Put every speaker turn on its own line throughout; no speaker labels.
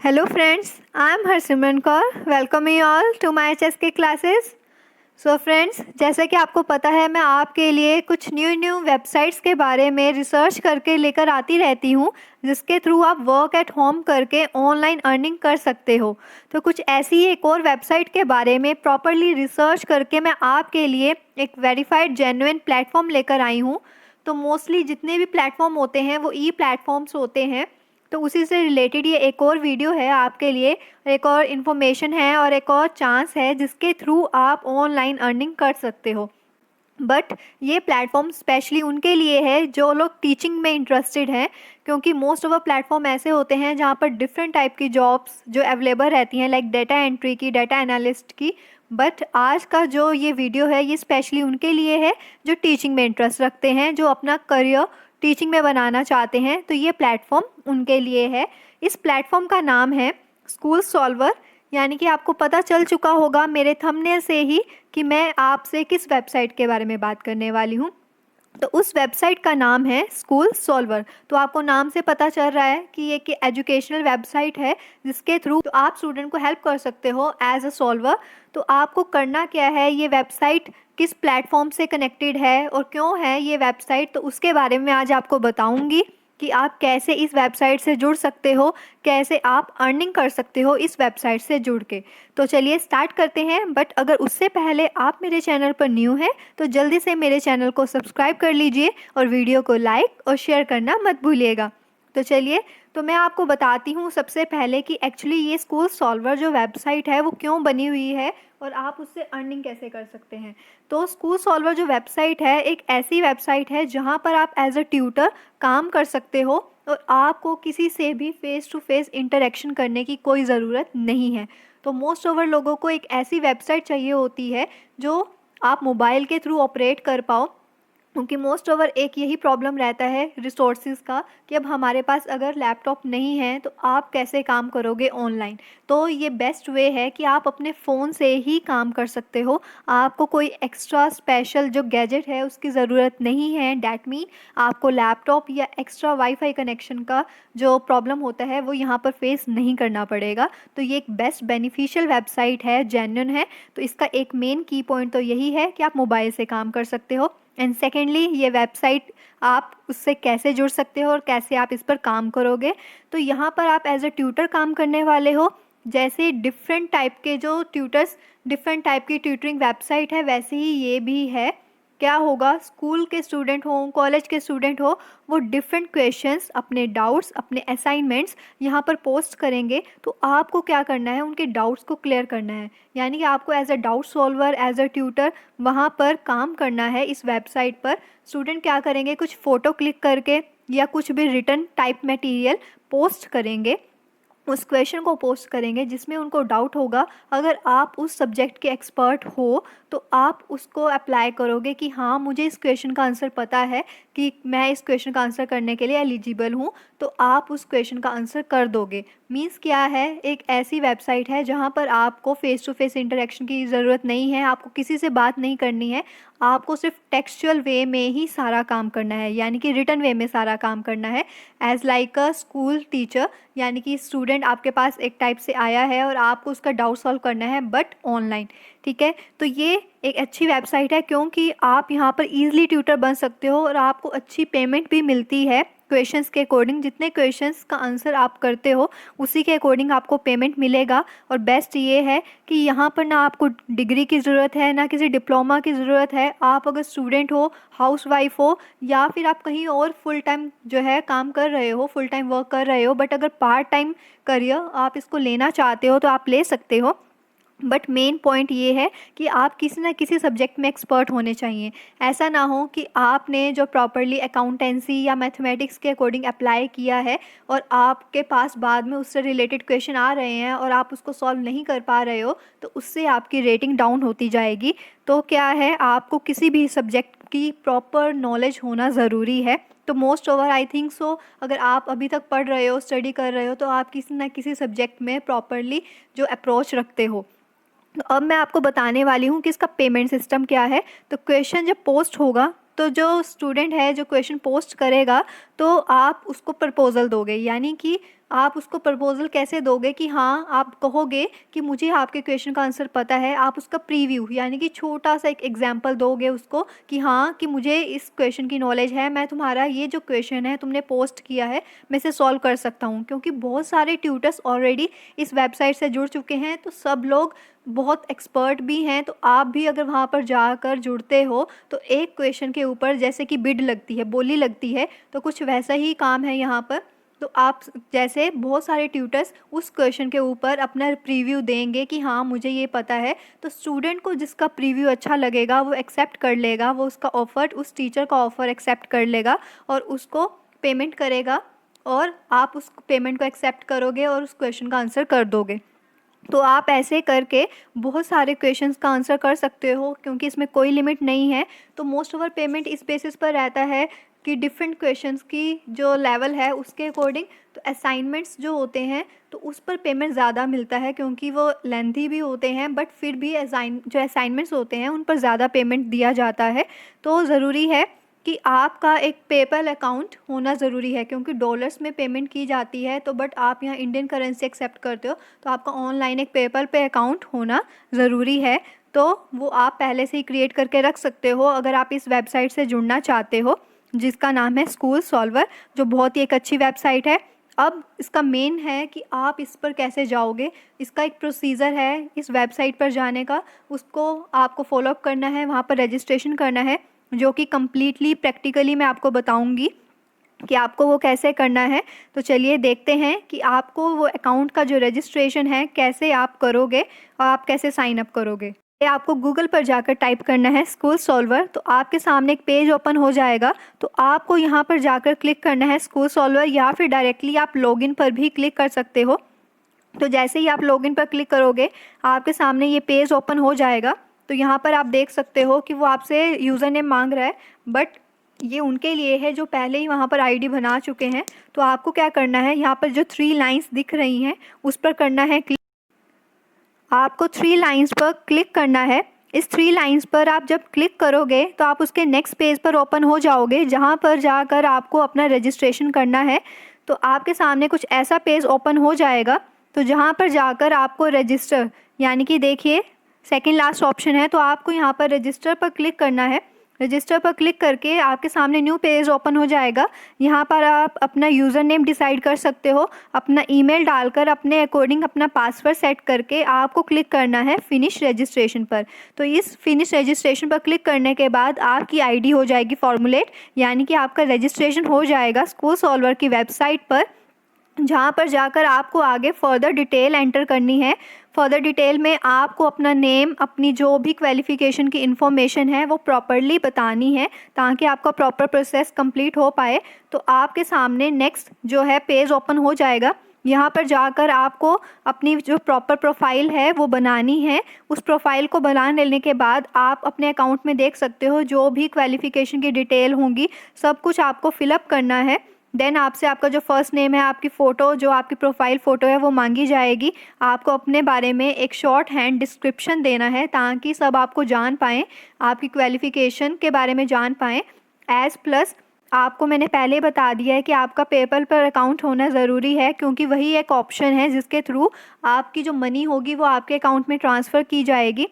Hello friends, I am Harsimran Kaur. Welcome you all to my HSK classes. So friends, जैसा कि आपको पता है मैं आपके लिए कुछ न्यू वेबसाइट्स के बारे में रिसर्च करके लेकर आती रहती हूँ, जिसके थ्रू आप वर्क एट होम करके ऑनलाइन अर्निंग कर सकते हो। तो कुछ ऐसी ही एक और वेबसाइट के बारे में प्रॉपरली रिसर्च करके मैं आपके लिए एक वेरीफाइड जेन्युइन प्लेटफॉर्म लेकर आई हूँ। तो मोस्टली जितने भी प्लेटफॉर्म होते हैं वो ई प्लेटफॉर्म्स होते हैं, तो उसी से रिलेटेड ये एक और वीडियो है आपके लिए, एक और इन्फॉर्मेशन है और एक और चांस है जिसके थ्रू आप ऑनलाइन अर्निंग कर सकते हो। बट ये प्लेटफॉर्म स्पेशली उनके लिए है जो लोग टीचिंग में इंटरेस्टेड हैं, क्योंकि मोस्ट ऑफ द प्लेटफॉर्म ऐसे होते हैं जहाँ पर डिफरेंट टाइप की जॉब्स जो अवेलेबल रहती हैं, लाइक डेटा एंट्री की, डेटा एनालिस्ट की। बट आज का जो ये वीडियो है ये स्पेशली उनके लिए है जो टीचिंग में इंटरेस्ट रखते हैं, जो अपना करियर टीचिंग में बनाना चाहते हैं। तो ये प्लेटफॉर्म उनके लिए है। इस प्लेटफॉर्म का नाम है स्कूल सॉल्वर। यानी कि आपको पता चल चुका होगा मेरे थंबनेल से ही कि मैं आपसे किस वेबसाइट के बारे में बात करने वाली हूँ। तो उस वेबसाइट का नाम है स्कूल सॉल्वर। तो आपको नाम से पता चल रहा है कि ये कि एजुकेशनल वेबसाइट है जिसके थ्रू तो आप स्टूडेंट को हेल्प कर सकते हो एज अ सॉल्वर। तो आपको करना क्या है, ये वेबसाइट किस प्लेटफॉर्म से कनेक्टेड है और क्यों है ये वेबसाइट, तो उसके बारे में आज आपको बताऊंगी कि आप कैसे इस वेबसाइट से जुड़ सकते हो, कैसे आप अर्निंग कर सकते हो इस वेबसाइट से जुड़ के। तो चलिए स्टार्ट करते हैं। बट अगर उससे पहले आप मेरे चैनल पर न्यू हैं तो जल्दी से मेरे चैनल को सब्सक्राइब कर लीजिए और वीडियो को लाइक और शेयर करना मत भूलिएगा। तो चलिए, तो मैं आपको बताती हूँ सबसे पहले कि एक्चुअली ये स्कूल सॉल्वर जो वेबसाइट है वो क्यों बनी हुई है और आप उससे अर्निंग कैसे कर सकते हैं। तो स्कूल सॉल्वर जो वेबसाइट है एक ऐसी वेबसाइट है जहाँ पर आप एज अ ट्यूटर काम कर सकते हो और आपको किसी से भी फेस टू फेस इंटरेक्शन करने की कोई ज़रूरत नहीं है। तो मोस्ट ओवर लोगों को एक ऐसी वेबसाइट चाहिए होती है जो आप मोबाइल के थ्रू ऑपरेट कर पाओ, क्योंकि मोस्ट ओवर एक यही प्रॉब्लम रहता है रिसोर्सेज का कि अब हमारे पास अगर लैपटॉप नहीं है तो आप कैसे काम करोगे ऑनलाइन। तो ये बेस्ट वे है कि आप अपने फ़ोन से ही काम कर सकते हो। आपको कोई एक्स्ट्रा स्पेशल जो गैजेट है उसकी ज़रूरत नहीं है। डैट मीन आपको लैपटॉप या एक्स्ट्रा वाईफाई कनेक्शन का जो प्रॉब्लम होता है वो यहाँ पर फेस नहीं करना पड़ेगा। तो ये एक बेस्ट बेनिफिशियल वेबसाइट है, जेन्युइन है। तो इसका एक मेन की पॉइंट तो यही है कि आप मोबाइल से काम कर सकते हो। एंड सेकेंडली, ये वेबसाइट आप उससे कैसे जुड़ सकते हो और कैसे आप इस पर काम करोगे। तो यहाँ पर आप एज अ ट्यूटर काम करने वाले हो। जैसे डिफरेंट टाइप के जो ट्यूटर्स, डिफरेंट टाइप की ट्यूटरिंग वेबसाइट है, वैसे ही ये भी है। क्या होगा, स्कूल के स्टूडेंट हो, कॉलेज के स्टूडेंट हो, वो डिफरेंट क्वेश्चंस, अपने डाउट्स, अपने असाइनमेंट्स यहाँ पर पोस्ट करेंगे। तो आपको क्या करना है, उनके डाउट्स को क्लियर करना है। यानी कि आपको as a doubt solver, as a tutor वहाँ पर काम करना है। इस वेबसाइट पर स्टूडेंट क्या करेंगे, कुछ फ़ोटो क्लिक करके या कुछ भी रिटर्न टाइप मटेरियल पोस्ट करेंगे, उस क्वेश्चन को पोस्ट करेंगे जिसमें उनको डाउट होगा। अगर आप उस सब्जेक्ट के एक्सपर्ट हो तो आप उसको अप्लाई करोगे कि हाँ, मुझे इस क्वेश्चन का आंसर पता है कि मैं इस क्वेश्चन का आंसर करने के लिए एलिजिबल हूँ, तो आप उस क्वेश्चन का आंसर कर दोगे। मीन्स क्या है, एक ऐसी वेबसाइट है जहाँ पर आपको फ़ेस टू फेस इंटरेक्शन की ज़रूरत नहीं है, आपको किसी से बात नहीं करनी है, आपको सिर्फ टेक्सचुअल वे में ही सारा काम करना है, यानी कि रिटन वे में सारा काम करना है as like a school teacher. यानी कि स्टूडेंट आपके पास एक टाइप से आया है और आपको उसका डाउट सॉल्व करना है, बट ऑनलाइन। ठीक है, तो ये एक अच्छी वेबसाइट है क्योंकि आप यहाँ पर ईजिली ट्यूटर बन सकते हो और आपको अच्छी पेमेंट भी मिलती है क्वेश्चंस के अकॉर्डिंग। जितने क्वेश्चंस का आंसर आप करते हो उसी के अकॉर्डिंग आपको पेमेंट मिलेगा। और बेस्ट ये है कि यहाँ पर ना आपको डिग्री की ज़रूरत है, ना किसी डिप्लोमा की ज़रूरत है। आप अगर स्टूडेंट हो, हाउसवाइफ हो, या फिर आप कहीं और फुल टाइम जो है काम कर रहे हो, फुल टाइम वर्क कर रहे हो, बट अगर पार्ट टाइम करियर आप इसको लेना चाहते हो तो आप ले सकते हो। बट मेन पॉइंट ये है कि आप किसी ना किसी सब्जेक्ट में एक्सपर्ट होने चाहिए। ऐसा ना हो कि आपने जो प्रॉपरली अकाउंटेंसी या मैथमेटिक्स के अकॉर्डिंग अप्लाई किया है और आपके पास बाद में उससे रिलेटेड क्वेश्चन आ रहे हैं और आप उसको सॉल्व नहीं कर पा रहे हो, तो उससे आपकी रेटिंग डाउन होती जाएगी। तो क्या है, आपको किसी भी सब्जेक्ट की प्रॉपर नॉलेज होना ज़रूरी है। तो most over I think so, अगर आप अभी तक पढ़ रहे हो, स्टडी कर रहे हो, तो आप किसी ना किसी सब्जेक्ट में प्रॉपरली जो अप्रोच रखते हो। तो अब मैं आपको बताने वाली हूँ कि इसका पेमेंट सिस्टम क्या है। तो क्वेश्चन जब पोस्ट होगा तो जो स्टूडेंट है जो क्वेश्चन पोस्ट करेगा तो आप उसको प्रपोजल दोगे, यानी कि आप उसको प्रपोज़ल कैसे दोगे कि हाँ, आप कहोगे कि मुझे आपके क्वेश्चन का आंसर पता है, आप उसका प्रीव्यू यानी कि छोटा-सा एक एग्ज़ाम्पल दोगे उसको कि हाँ, कि मुझे इस क्वेश्चन की नॉलेज है, मैं तुम्हारा ये जो क्वेश्चन है तुमने पोस्ट किया है, मैं इसे सॉल्व कर सकता हूँ। क्योंकि बहुत सारे ट्यूटर्स ऑलरेडी इस वेबसाइट से जुड़ चुके हैं, तो सब लोग बहुत एक्सपर्ट भी हैं, तो आप भी अगर वहाँ पर जाकर जुड़ते हो, तो एक क्वेश्चन के ऊपर जैसे कि बिड लगती है, बोली लगती है, तो कुछ वैसा ही काम है यहाँ पर। तो आप जैसे बहुत सारे ट्यूटर्स उस क्वेश्चन के ऊपर अपना प्रीव्यू देंगे कि हाँ, मुझे ये पता है, तो स्टूडेंट को जिसका प्रीव्यू अच्छा लगेगा वो एक्सेप्ट कर लेगा, वो उसका ऑफ़र, उस टीचर का ऑफ़र एक्सेप्ट कर लेगा और उसको पेमेंट करेगा और आप उस पेमेंट को एक्सेप्ट करोगे और उस क्वेश्चन का आंसर कर दोगे। तो आप ऐसे करके बहुत सारे क्वेश्चंस का आंसर कर सकते हो, क्योंकि इसमें कोई लिमिट नहीं है। तो मोस्ट ओवर पेमेंट इस बेसिस पर रहता है कि डिफरेंट क्वेश्चंस की जो लेवल है उसके अकॉर्डिंग। तो असाइनमेंट्स जो होते हैं तो उस पर पेमेंट ज़्यादा मिलता है, क्योंकि वो लेंथी भी होते हैं, बट फिर भी जो असाइनमेंट्स होते हैं उन पर ज़्यादा पेमेंट दिया जाता है। तो ज़रूरी है कि आपका एक पेपैल अकाउंट होना ज़रूरी है, क्योंकि डॉलर्स में पेमेंट की जाती है, तो बट आप यहाँ इंडियन करेंसी एक्सेप्ट करते हो, तो आपका ऑनलाइन एक पेपैल पे अकाउंट होना ज़रूरी है। तो वो आप पहले से ही क्रिएट करके रख सकते हो अगर आप इस वेबसाइट से जुड़ना चाहते हो, जिसका नाम है स्कूल सॉल्वर, जो बहुत ही एक अच्छी वेबसाइट है। अब इसका मेन है कि आप इस पर कैसे जाओगे। इसका एक प्रोसीजर है इस वेबसाइट पर जाने का, उसको आपको फॉलोअप करना है, वहाँ पर रजिस्ट्रेशन करना है, जो कि कम्प्लीटली प्रैक्टिकली मैं आपको बताऊंगी कि आपको वो कैसे करना है। तो चलिए देखते हैं कि आपको वो अकाउंट का जो रजिस्ट्रेशन है कैसे आप करोगे और आप कैसे साइन अप करोगे। ये आपको गूगल पर जाकर टाइप करना है स्कूल सॉल्वर, तो आपके सामने एक पेज ओपन हो जाएगा। तो आपको यहाँ पर जाकर क्लिक करना है स्कूल सॉल्वर, या फिर डायरेक्टली आप लॉगिन पर भी क्लिक कर सकते हो। तो जैसे ही आप लॉगिन पर क्लिक करोगे आपके सामने ये पेज ओपन हो जाएगा। तो यहाँ पर आप देख सकते हो कि वो आपसे यूज़र नेम मांग रहा है, बट ये उनके लिए है जो पहले ही वहाँ पर आईडी बना चुके हैं। तो आपको क्या करना है, यहाँ पर जो 3 लाइंस दिख रही हैं उस पर करना है क्लिक। आपको 3 लाइंस पर क्लिक करना है। इस 3 लाइंस पर आप जब क्लिक करोगे तो आप उसके नेक्स्ट पेज पर ओपन हो जाओगे, जहाँ पर जाकर आपको अपना रजिस्ट्रेशन करना है। तो आपके सामने कुछ ऐसा पेज ओपन हो जाएगा। तो जहाँ पर जाकर आपको रजिस्टर, यानी कि देखिए सेकंड लास्ट ऑप्शन है, तो आपको यहाँ पर रजिस्टर पर क्लिक करना है। रजिस्टर पर क्लिक करके आपके सामने न्यू पेज ओपन हो जाएगा। यहाँ पर आप अपना यूज़र नेम डिसाइड कर सकते हो, अपना ईमेल डालकर अपने अकॉर्डिंग अपना पासवर्ड सेट करके आपको क्लिक करना है फिनिश रजिस्ट्रेशन पर। तो इस फिनिश रजिस्ट्रेशन पर क्लिक करने के बाद आपकी आईडी हो जाएगी फॉर्मुलेट, यानी कि आपका रजिस्ट्रेशन हो जाएगा स्कूल सॉल्वर की वेबसाइट पर, जहाँ पर जाकर आपको आगे फर्दर डिटेल एंटर करनी है। फर्दर डिटेल में आपको अपना नेम, अपनी जो भी क्वालिफ़िकेशन की इन्फॉर्मेशन है वो प्रॉपरली बतानी है, ताकि आपका प्रॉपर प्रोसेस कंप्लीट हो पाए। तो आपके सामने नेक्स्ट जो है पेज ओपन हो जाएगा। यहाँ पर जाकर आपको अपनी जो प्रॉपर प्रोफाइल है वो बनानी है। उस प्रोफाइल को बना लेने के बाद आप अपने अकाउंट में देख सकते हो जो भी क्वालिफ़िकेशन की डिटेल होंगी सब कुछ आपको फिलअप करना है। देन आपसे आपका जो फर्स्ट नेम है, आपकी फ़ोटो, जो आपकी प्रोफाइल फ़ोटो है वो मांगी जाएगी। आपको अपने बारे में एक शॉर्ट हैंड डिस्क्रिप्शन देना है, ताकि सब आपको जान पाएँ, आपकी क्वालिफ़िकेशन के बारे में जान पाएँ। प्लस आपको मैंने पहले बता दिया है कि आपका पेपैल पर अकाउंट होना ज़रूरी है, क्योंकि वही एक ऑप्शन है जिसके थ्रू आपकी जो मनी होगी वो आपके अकाउंट में ट्रांसफ़र की जाएगी।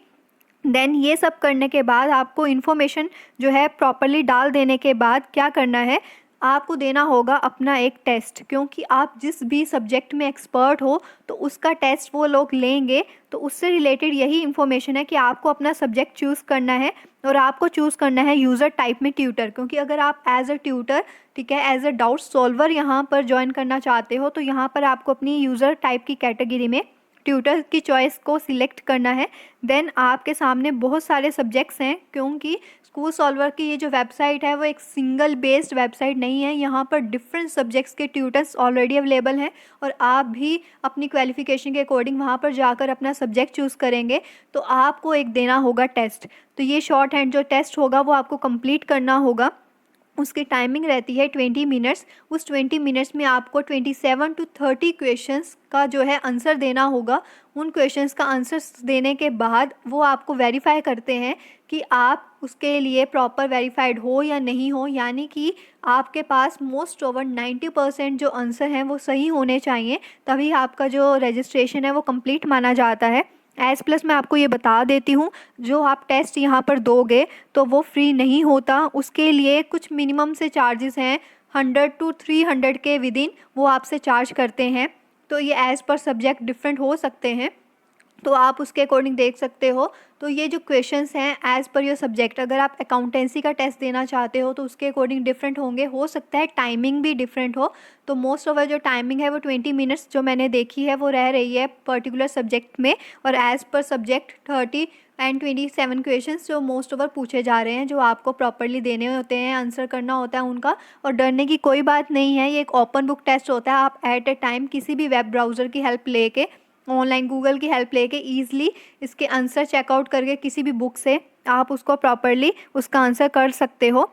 देन ये सब करने के बाद आपको इन्फॉर्मेशन जो है प्रॉपरली डाल देने के बाद क्या करना है, आपको देना होगा अपना एक टेस्ट, क्योंकि आप जिस भी सब्जेक्ट में एक्सपर्ट हो तो उसका टेस्ट वो लोग लेंगे। तो उससे रिलेटेड यही इन्फॉर्मेशन है कि आपको अपना सब्जेक्ट चूज़ करना है, और आपको चूज़ करना है यूज़र टाइप में ट्यूटर, क्योंकि अगर आप एज अ ट्यूटर, ठीक है, एज अ डाउट सॉल्वर यहाँ पर ज्वाइन करना चाहते हो, तो यहाँ पर आपको अपनी यूज़र टाइप की कैटेगरी में ट्यूटर की चॉइस को सिलेक्ट करना है। देन आपके सामने बहुत सारे सब्जेक्ट्स हैं, क्योंकि स्कूल सॉल्वर की ये जो वेबसाइट है वो एक सिंगल बेस्ड वेबसाइट नहीं है। यहाँ पर डिफरेंट सब्जेक्ट्स के ट्यूटर्स ऑलरेडी अवेलेबल हैं, और आप भी अपनी क्वालिफ़िकेशन के अकॉर्डिंग वहाँ पर जाकर अपना सब्जेक्ट चूज़ करेंगे। तो आपको एक देना होगा टेस्ट। तो ये शॉर्ट हैंड जो टेस्ट होगा वो आपको कंप्लीट करना होगा। उसकी टाइमिंग रहती है 20 मिनट्स। उस 20 मिनट्स में आपको 27 to 30 क्वेश्चंस का जो है आंसर देना होगा। उन क्वेश्चंस का आंसर्स देने के बाद वो आपको वेरीफाई करते हैं कि आप उसके लिए प्रॉपर वेरीफाइड हो या नहीं हो, यानी कि आपके पास मोस्ट ओवर 90% जो आंसर हैं वो सही होने चाहिए, तभी आपका जो रजिस्ट्रेशन है वो कंप्लीट माना जाता है। एज प्लस मैं आपको ये बता देती हूँ, जो आप टेस्ट यहाँ पर दोगे तो वो फ्री नहीं होता, उसके लिए कुछ मिनिमम से चार्जेस हैं। 100 to 300 के विद इन वो आपसे चार्ज करते हैं। तो ये एज़ पर सब्जेक्ट डिफरेंट हो सकते हैं, तो आप उसके अकॉर्डिंग देख सकते हो। तो ये जो क्वेश्चंस हैं एज़ पर योर सब्जेक्ट, अगर आप अकाउंटेंसी का टेस्ट देना चाहते हो तो उसके अकॉर्डिंग डिफरेंट होंगे, हो सकता है टाइमिंग भी डिफरेंट हो। तो मोस्ट ओवर जो टाइमिंग है वो 20 मिनट्स जो मैंने देखी है वो रह रही है पर्टिकुलर सब्जेक्ट में, और as per subject 30 and 27 questions जो मोस्ट ओवर पूछे जा रहे हैं, जो आपको प्रॉपरली देने होते हैं, आंसर करना होता है उनका। और डरने की कोई बात नहीं है, ये एक ओपन बुक टेस्ट होता है। आप एट ए टाइम किसी भी वेब ब्राउज़र की हेल्प लेके, ऑनलाइन गूगल की हेल्प लेके ईजिली इसके आंसर चेकआउट करके किसी भी बुक से आप उसको प्रॉपरली उसका आंसर कर सकते हो।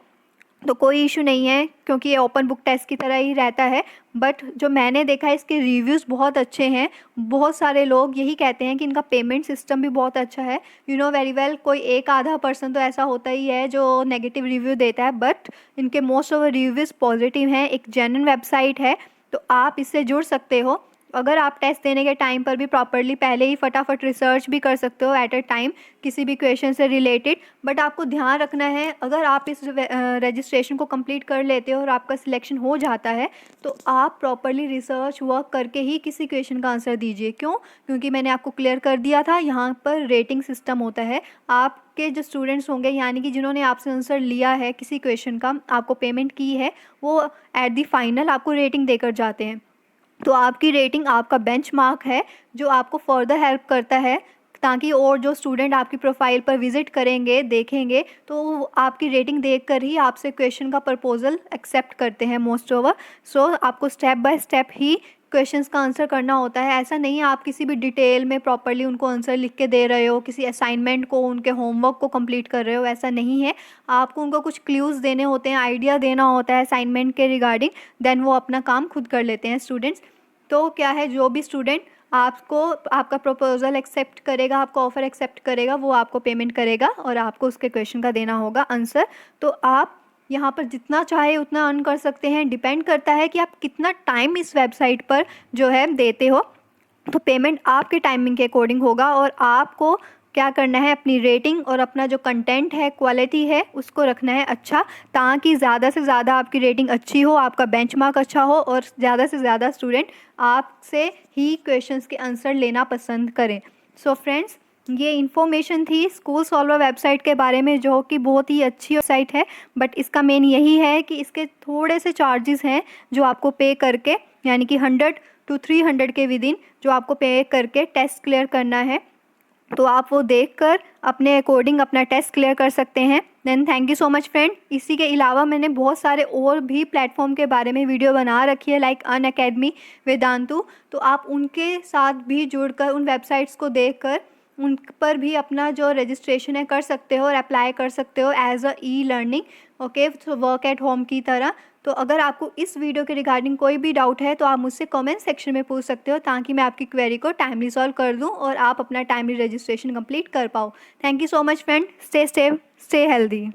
तो कोई इशू नहीं है, क्योंकि ये ओपन बुक टेस्ट की तरह ही रहता है। बट जो मैंने देखा है इसके रिव्यूज़ बहुत अच्छे हैं। बहुत सारे लोग यही कहते हैं कि इनका पेमेंट सिस्टम भी बहुत अच्छा है। यू नो वेरी वेल, कोई एक आधा पर्सन तो ऐसा होता ही है जो नेगेटिव रिव्यू देता है, बट इनके मोस्ट ऑफ रिव्यूज़ पॉजिटिव हैं। एक जेन्युइन वेबसाइट है, तो आप इससे जुड़ सकते हो। अगर आप टेस्ट देने के टाइम पर भी प्रॉपरली पहले ही फटाफट रिसर्च भी कर सकते हो एट अ टाइम किसी भी क्वेश्चन से रिलेटेड। बट आपको ध्यान रखना है, अगर आप इस रजिस्ट्रेशन को कंप्लीट कर लेते हो और आपका सिलेक्शन हो जाता है, तो आप प्रॉपरली रिसर्च वर्क करके ही किसी क्वेश्चन का आंसर दीजिए। क्यों? क्योंकि मैंने आपको क्लियर कर दिया था, यहाँ पर रेटिंग सिस्टम होता है। आपके जो स्टूडेंट्स होंगे, यानी कि जिन्होंने आपसे आंसर लिया है किसी क्वेश्चन का, आपको पेमेंट की है, वो एट दी फाइनल आपको रेटिंग देकर जाते हैं। तो आपकी रेटिंग आपका बेंचमार्क है जो आपको फर्दर हेल्प करता है, ताकि और जो स्टूडेंट आपकी प्रोफाइल पर विज़िट करेंगे, देखेंगे, तो आपकी रेटिंग देखकर ही आपसे क्वेश्चन का प्रपोजल एक्सेप्ट करते हैं मोस्ट ओवर। सो आपको स्टेप बाय स्टेप ही क्वेश्चंस का आंसर करना होता है। ऐसा नहीं है आप किसी भी डिटेल में प्रॉपरली उनको आंसर लिख के दे रहे हो, किसी असाइनमेंट को, उनके होमवर्क को कंप्लीट कर रहे हो, ऐसा नहीं है। आपको उनको कुछ क्लूज़ देने होते हैं, आइडिया देना होता है असाइनमेंट के रिगार्डिंग, देन वो अपना काम खुद कर लेते हैं स्टूडेंट्स। तो क्या है, जो भी स्टूडेंट आपको आपका प्रपोजल एक्सेप्ट करेगा, आपका ऑफ़र एक्सेप्ट करेगा, वो आपको पेमेंट करेगा और आपको उसके क्वेश्चन का देना होगा आंसर। तो आप यहाँ पर जितना चाहे उतना अर्न कर सकते हैं। डिपेंड करता है कि आप कितना टाइम इस वेबसाइट पर जो है देते हो। तो पेमेंट आपके टाइमिंग के अकॉर्डिंग होगा, और आपको क्या करना है, अपनी रेटिंग और अपना जो कंटेंट है, क्वालिटी है, उसको रखना है अच्छा, ताकि ज़्यादा से ज़्यादा आपकी रेटिंग अच्छी हो, आपका बेंचमार्क अच्छा हो, और ज़्यादा से ज़्यादा स्टूडेंट आपसे ही क्वेश्चंस के आंसर लेना पसंद करें। सो फ्रेंड्स, ये इन्फॉर्मेशन थी स्कूल सॉल्वर वेबसाइट के बारे में, जो कि बहुत ही अच्छी वेबसाइट है। बट इसका मेन यही है कि इसके थोड़े से चार्जेस हैं जो आपको पे करके, यानी कि 100 to 300 के विद इन जो आपको पे करके टेस्ट क्लियर करना है। तो आप वो देखकर अपने अकॉर्डिंग अपना टेस्ट क्लियर कर सकते हैं। Then thank you so much friend. इसी के अलावा मैंने बहुत सारे और भी प्लेटफॉर्म के बारे में वीडियो बना रखी है, लाइक अनअकैडमी, वेदांतु। तो आप उनके साथ भी जुड़कर, उन वेबसाइट्स को देखकर उन पर भी अपना जो रजिस्ट्रेशन है कर सकते हो और अप्लाई कर सकते हो as a e learning, okay, तो वर्क एट होम की तरह। तो अगर आपको इस वीडियो के रिगार्डिंग कोई भी डाउट है तो आप मुझसे कमेंट सेक्शन में पूछ सकते हो, ताकि मैं आपकी क्वेरी को टाइमली सॉल्व कर दूं और आप अपना टाइमली रजिस्ट्रेशन कंप्लीट कर पाओ। Thank you so much friend. Stay safe, stay healthy.